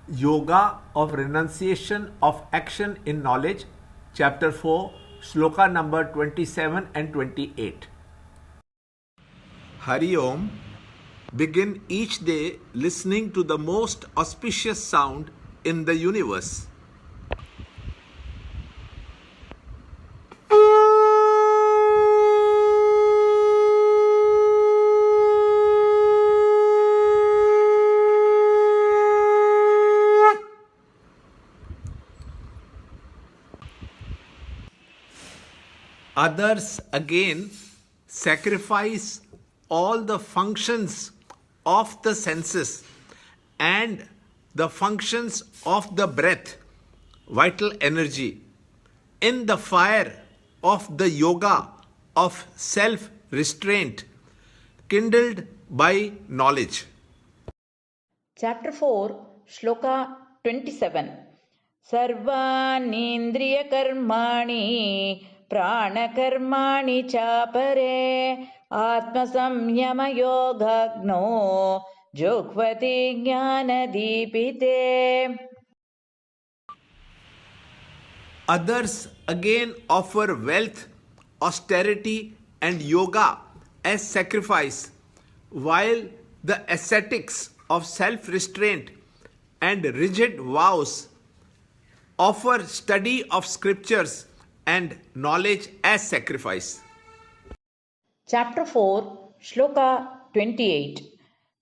Yoga of Renunciation of Action in Knowledge, Chapter 4, Shloka number 27 and 28. Hari Om. Begin each day listening to the most auspicious sound in the universe. Others again sacrifice all the functions of the senses and the functions of the breath, vital energy, in the fire of the yoga of self-restraint kindled by knowledge. Chapter 4, Shloka 27. Sarvanindriyakarmani प्राणकर्माणि चापरे आत्मसंयमयोगाग्नो जुह्वति ज्ञानदीपिते. Others again offer wealth, austerity, and yoga as sacrifice, while the ascetics of self-restraint and rigid vows offer study of scriptures and knowledge as sacrifice. Chapter 4, Shloka 28.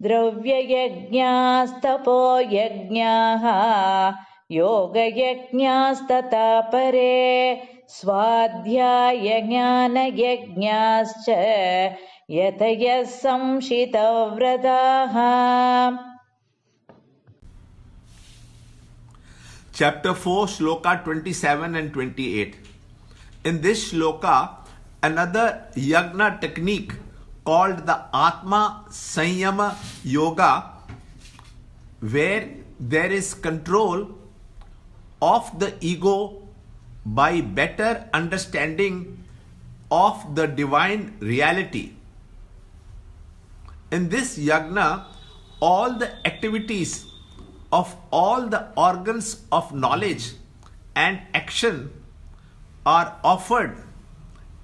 Dravyayajñastapo yajñaha yogayajñastata pare swadhyaya jnana yajñascha yataya samshitavrataha. Chapter 4, Shloka 27 and 28. In this shloka, another yagna technique called the Atma Sanyama Yoga, where there is control of the ego by better understanding of the divine reality. In this yagna, all the activities of all the organs of knowledge and action are offered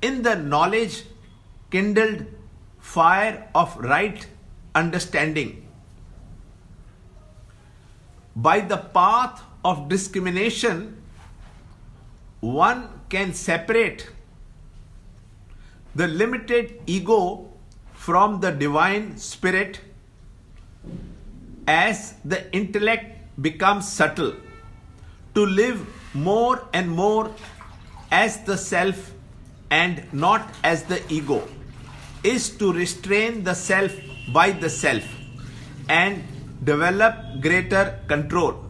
in the knowledge kindled fire of right understanding. By the path of discrimination, one can separate the limited ego from the divine spirit as the intellect becomes subtle, to live more and more as the self and not as the ego, is to restrain the self by the self and develop greater control.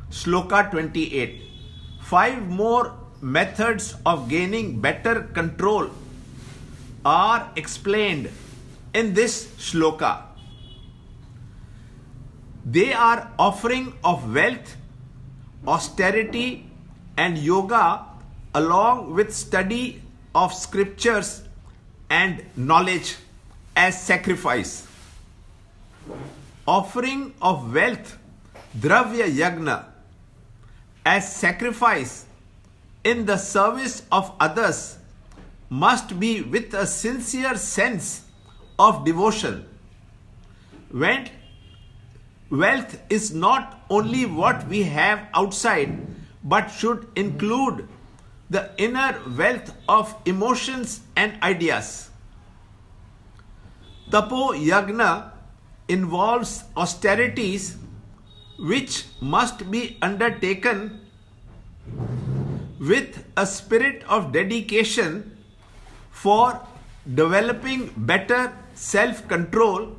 Shloka 28. 5 more methods of gaining better control are explained in this shloka. They are offering of wealth, austerity, and yoga along with study of scriptures and knowledge as sacrifice. Offering of wealth, dravya yagna, as sacrifice in the service of others must be with a sincere sense of devotion. When wealth is not only what we have outside, but should include the inner wealth of emotions and ideas. Tapo yagna involves austerities which must be undertaken with a spirit of dedication for developing better self-control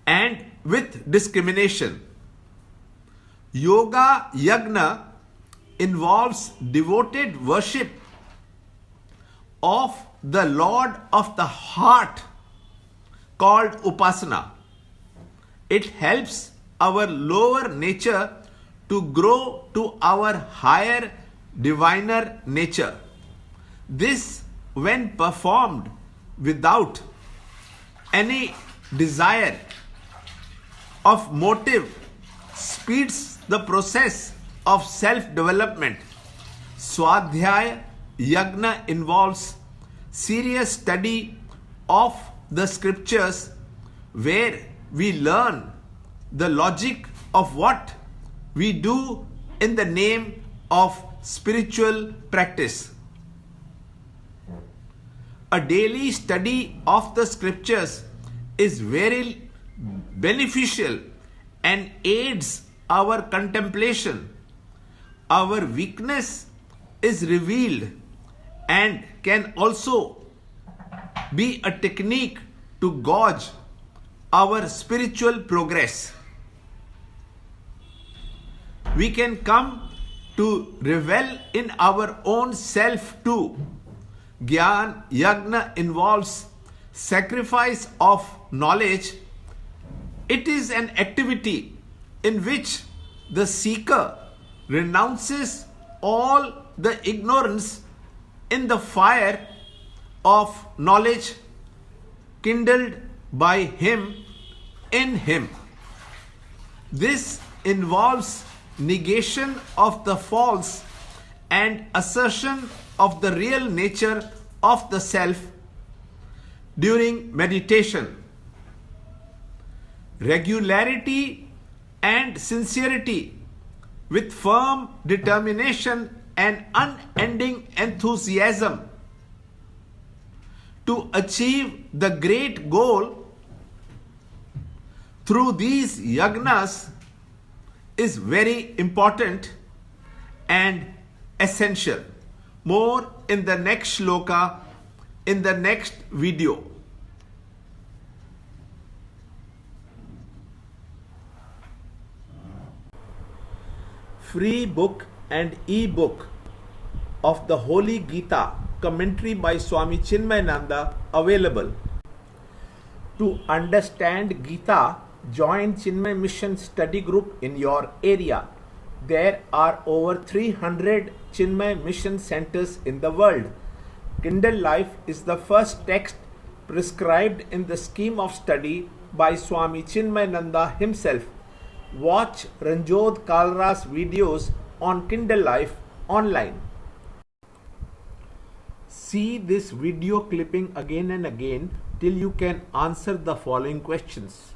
and with discrimination. Yoga yagna involves devoted worship of the Lord of the heart called upasana. It helps our lower nature to grow to our higher diviner nature. This, when performed without any desire of motive speeds the process of self-development. Swadhyaya Yagna involves serious study of the scriptures where we learn the logic of what we do in the name of spiritual practice. A daily study of the scriptures is very beneficial and aids our contemplation. Our weakness is revealed and can also be a technique to gauge our spiritual progress. We can come to revel in our own self too. Gyan Yagna involves sacrifice of knowledge. It is an activity in which the seeker renounces all the ignorance in the fire of knowledge kindled by him in him. This involves negation of the false and assertion of the real nature of the self during meditation. Regularity and sincerity with firm determination and unending enthusiasm to achieve the great goal through these yagnas is very important and essential. More in the next shloka, in the next video. Free book and e-book of the Holy Gita commentary by Swami Chinmayananda available. To understand Gita, join Chinmay Mission study group in your area. There are over 300 Chinmay Mission centers in the world. Kindle Life is the first text prescribed in the scheme of study by Swami Chinmayananda himself. Watch Ranjod Kalra's videos on Kindle Life online. See this video clipping again and again till you can answer the following questions.